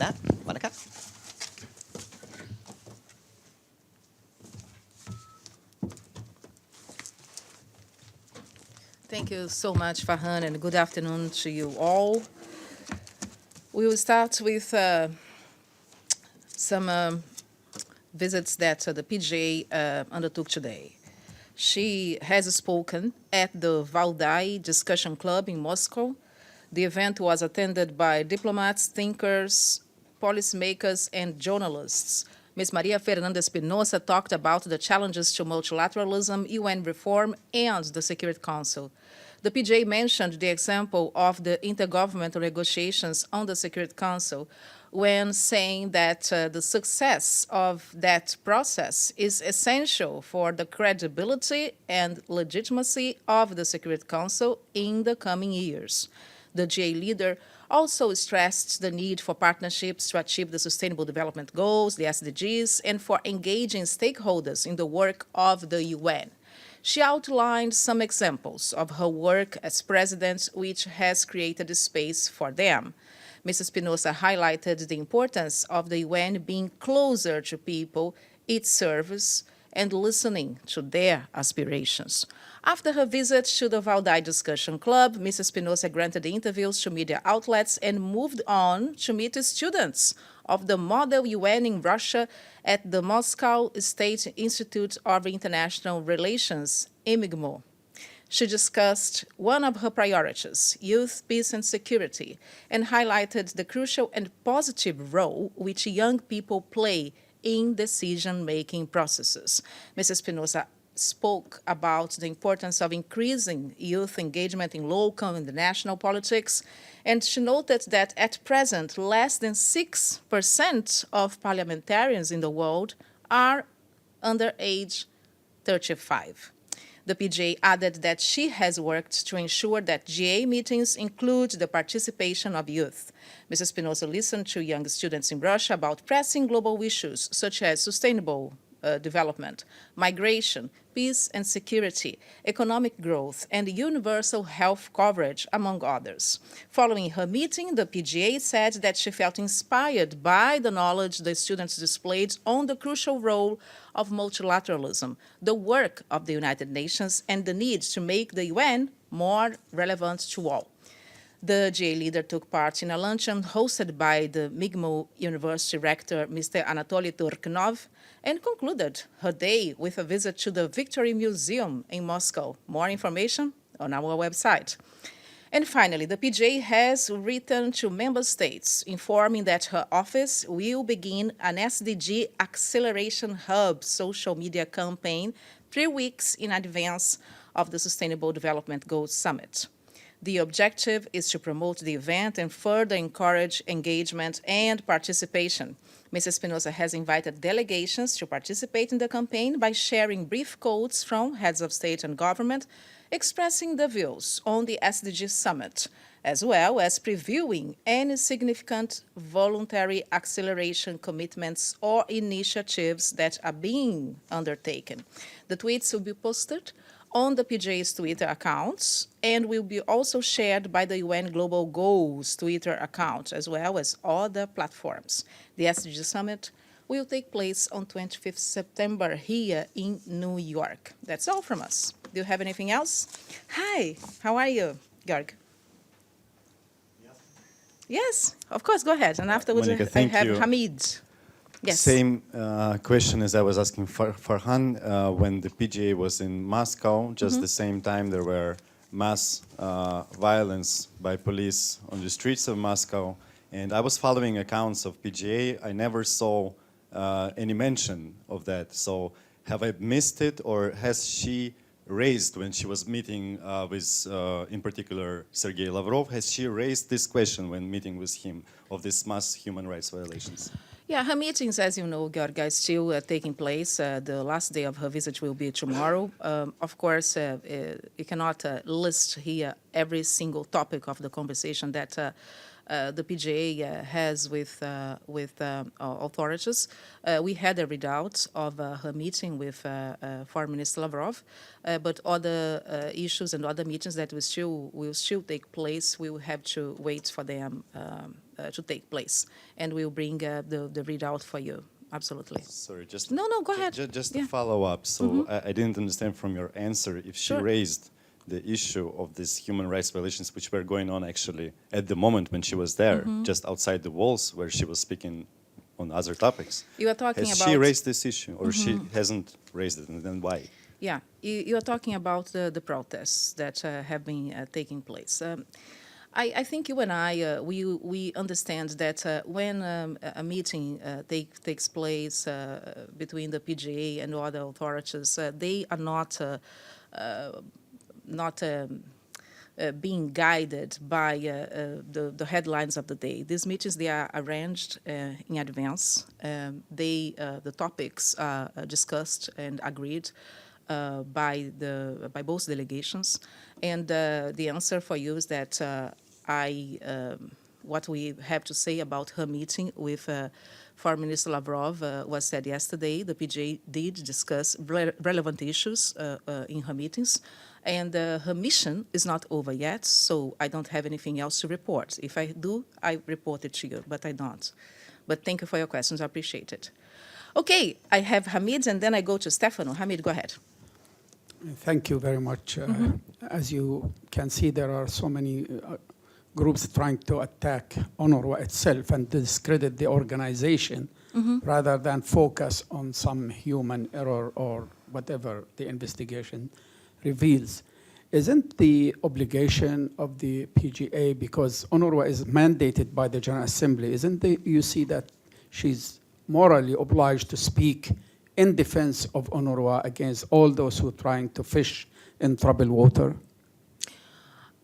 that, Monica. Thank you so much, Farhan, and good afternoon to you all. We will start with some visits that the PJ undertook today. She has spoken at the Valdai Discussion Club in Moscow. The event was attended by diplomats, thinkers, policymakers, and journalists. Ms. María Fernanda Espinosa talked about the challenges to multilateralism, UN reform, and the Security Council. The PJ mentioned the example of the Intergovernmental Negotiations on the Security Council when saying that the success of that process is essential for the credibility and legitimacy of the Security Council in the coming years. The GA leader also stressed the need for partnerships to achieve the Sustainable Development Goals, the SDGs, and for engaging stakeholders in the work of the UN. She outlined some examples of her work as president, which has created a space for them. Mrs. Espinosa highlighted the importance of the UN being closer to people it serves and listening to their aspirations. After her visit to the Valdai Discussion Club, Mrs. Espinosa granted interviews to media outlets and moved on to meet students of the Model UN in Russia at the Moscow State Institute of International Relations, IMIGMO. She discussed one of her priorities, youth, peace, and security, and highlighted the crucial and positive role which young people play in decision-making processes. Mrs. Espinosa spoke about the importance of increasing youth engagement in local and national politics, and she noted that at present, less than 6% of parliamentarians in the world are under age 35. The PJ added that she has worked to ensure that GA meetings include the participation of youth. Mrs. Espinosa listened to young students in Russia about pressing global issues such as sustainable development, migration, peace and security, economic growth, and universal health coverage, among others. Following her meeting, the PGA said that she felt inspired by the knowledge the students displayed on the crucial role of multilateralism, the work of the United Nations, and the need to make the UN more relevant to all. The GA leader took part in a luncheon hosted by the MIGMO University rector, Mr. Anatoly Turknov, and concluded her day with a visit to the Victory Museum in Moscow. More information on our website. And finally, the PJ has written to member states informing that her office will begin an SDG Acceleration Hub social media campaign 3 weeks in advance of the Sustainable Development Goals Summit. The objective is to promote the event and further encourage engagement and participation. Mrs. Espinosa has invited delegations to participate in the campaign by sharing brief quotes from heads of state and government expressing the views on the SDG Summit, as well as previewing any significant voluntary acceleration commitments or initiatives that are being undertaken. The tweets will be posted on the PJ's Twitter accounts and will be also shared by the UN Global Goals Twitter account, as well as other platforms. The SDG Summit will take place on 25th September here in New York. That's all from us. Do you have anything else? Hi, how are you, Georg? Yes, of course, go ahead. And afterwards, Monica, I have you. Hamid. Yes. Same question as I was asking Farhan. When the PGA was in Moscow, just the same time there were mass violence by police on the streets of Moscow. And I was following accounts of PGA. I never saw any mention of that. So have I missed it, or has she raised when she was meeting with, in particular, Sergei Lavrov, has she raised this question when meeting with him of these mass human rights violations? Yeah, her meetings, as you know, Georgia, is still taking place. The last day of her visit will be tomorrow. Of course, you cannot list here every single topic of the conversation that the PGA has with authorities. We had a readout of her meeting with Foreign Minister Lavrov, but other issues and other meetings that will still take place, we will have to wait for them to take place, and we'll bring the readout for you. Absolutely. Sorry, just No, go ahead. Just Yeah. to follow up. So I didn't understand from your answer if she Sure. raised the issue of these human rights violations, which were going on actually at the moment when she was there, just outside the walls where she was speaking on other topics. You are talking Has about... she raised this issue, or she hasn't raised it, and then why? Yeah, you are talking about the protests that have been taking place. I think you and I, we understand that when a meeting takes place between the PGA and other authorities, they are not being guided by the headlines of the day. These meetings, they are arranged in advance. The topics are discussed and agreed by both delegations. And the answer for you is that what we have to say about her meeting with Foreign Minister Lavrov was said yesterday. The PGA did discuss relevant issues in her meetings, and her mission is not over yet, so I don't have anything else to report. If I do, I report it to you, but I don't. But thank you for your questions. I appreciate it. Okay, I have Hamid, and then I go to Stefano. Hamid, go ahead. Thank you very much. As you can see, there are so many groups trying to attack UNRWA itself and discredit the organization rather than focus on some human error or whatever the investigation reveals. Isn't the obligation of the PGA, because UNRWA is mandated by the General Assembly, you see that she's morally obliged to speak in defense of UNRWA against all those who are trying to fish in troubled water?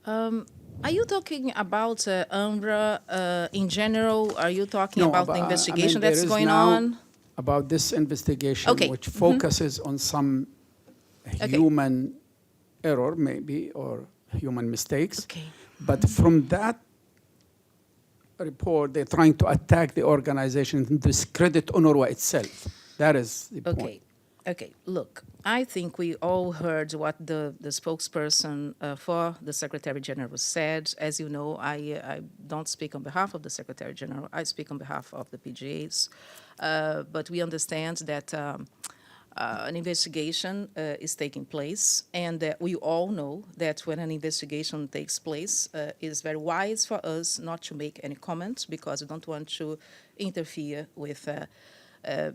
Are you talking about UNRWA in general? Are you talking about the investigation that's going on? About this investigation, Okay. which focuses on some human error, maybe, or human mistakes. Okay. But from that report, they're trying to attack the organization and discredit UNRWA itself. That is the point. Okay. Look, I think we all heard what the spokesperson for the Secretary General said. As you know, I don't speak on behalf of the Secretary General. I speak on behalf of the PGAs. But we understand that an investigation is taking place, and we all know that when an investigation takes place, it is very wise for us not to make any comments because we don't want to interfere with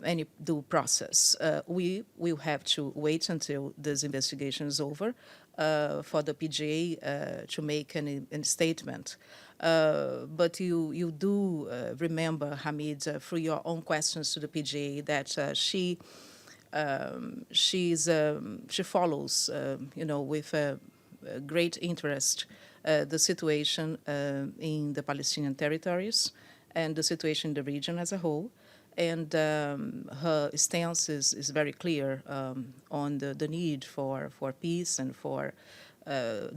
any due process. We will have to wait until this investigation is over for the PGA to make any statement. But you do remember, Hamid, through your own questions to the PGA, that she follows, with great interest the situation in the Palestinian territories and the situation in the region as a whole. And her stance is very clear on the need for peace and for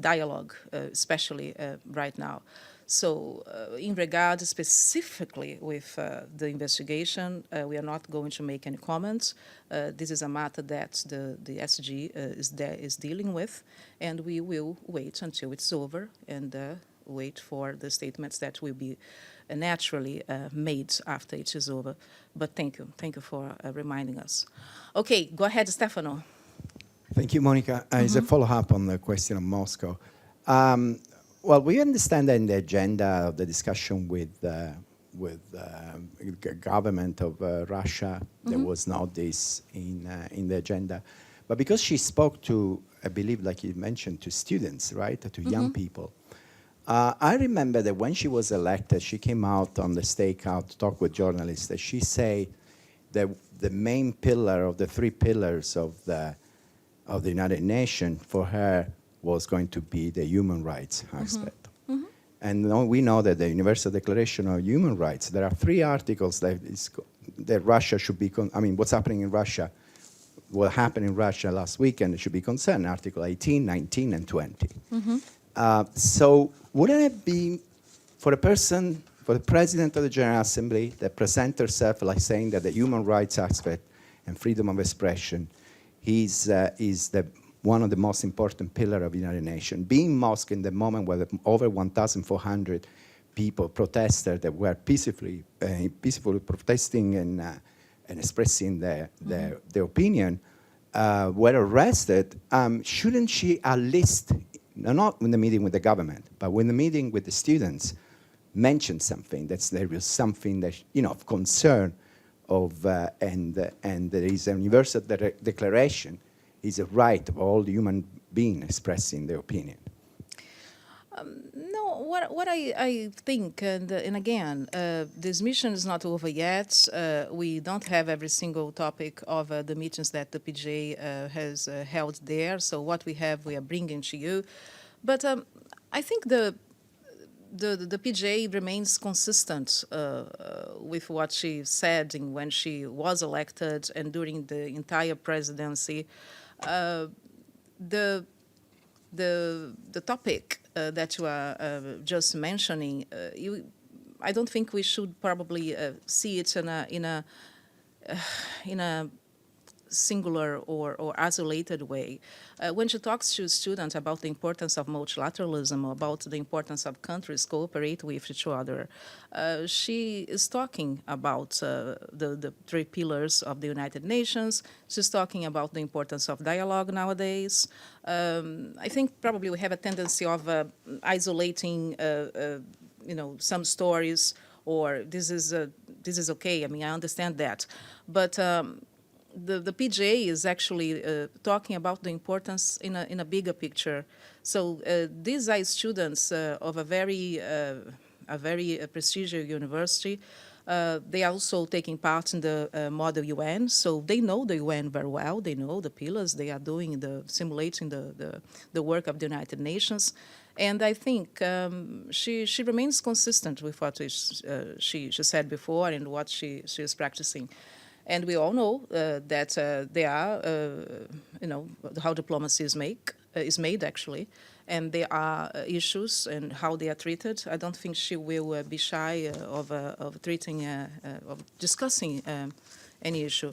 dialogue, especially right now. So in regard specifically with the investigation, we are not going to make any comments. This is a matter that the SG is dealing with, and we will wait until it's over and wait for the statements that will be naturally made after it is over. But thank you for reminding us. Okay, go ahead, Stefano. Thank you, Monica. As a follow-up on the question of Moscow, well, we understand that in the agenda of the discussion with the government of Russia, there was not this in the agenda. But because she spoke to, I believe, like you mentioned, to students, right, to young people, I remember that when she was elected, she came out on the stakeout to talk with journalists, that she said that the main pillar of the three pillars of the United Nations for her was going to be the human rights aspect. And we know that the Universal Declaration of Human Rights, there are 3 articles that Russia should be, what's happening in Russia, what happened in Russia last weekend should be concerned, Article 18, 19, and 20. So wouldn't it be for the President of the General Assembly that presents herself like saying that the human rights aspect and freedom of expression is one of the most important pillars of the United Nations? Being Moscow in the moment where over 1,400 people, protesters that were peacefully protesting and expressing their opinion, were arrested, shouldn't she at least, not in the meeting with the government, but when the meeting with the students, mention something, that there is something that, of concern of, and there is a universal declaration, is a right of all human beings expressing their opinion. No, what I think, and again, this mission is not over yet. We don't have every single topic of the meetings that the PGA has held there. So what we have, we are bringing to you. But I think the PGA remains consistent with what she said when she was elected and during the entire presidency. The topic that you are just mentioning, I don't think we should probably see it in a singular or isolated way. When she talks to students about the importance of multilateralism, about the importance of countries cooperate with each other, she is talking about the 3 pillars of the United Nations. She's talking about the importance of dialogue nowadays. I think probably we have a tendency of isolating, some stories, or this is okay. I mean, I understand that, but the PGA is actually talking about the importance in a bigger picture. So these are students of a very prestigious university. They are also taking part in the model UN, so they know the UN very well. They know the pillars. They are doing simulating the work of the United Nations. And I think she remains consistent with what she said before and what she is practicing. And we all know that there are, how diplomacy is made actually, and there are issues and how they are treated. I don't think she will be shy of treating, of discussing any issue.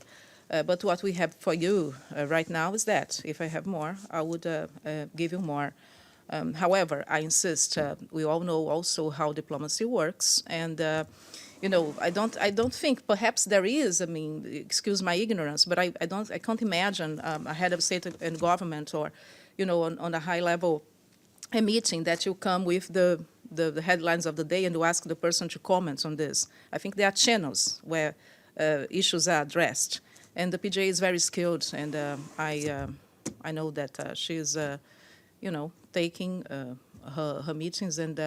But what we have for you right now is that, if I have more, I would give you more. However, I insist, we all know also how diplomacy works, and I don't think perhaps there is. I mean, excuse my ignorance, but I can't imagine a head of state and government, or, on a high level, a meeting that you come with the headlines of the day and you ask the person to comment on this. I think there are channels where issues are addressed, and the PGA is very skilled, and I know that she is, taking her meetings and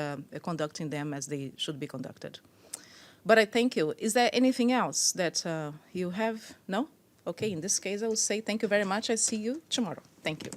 conducting them as they should be conducted. But I thank you. Is there anything else that you have? No? Okay, in this case, I will say thank you very much. I see you tomorrow. Thank you.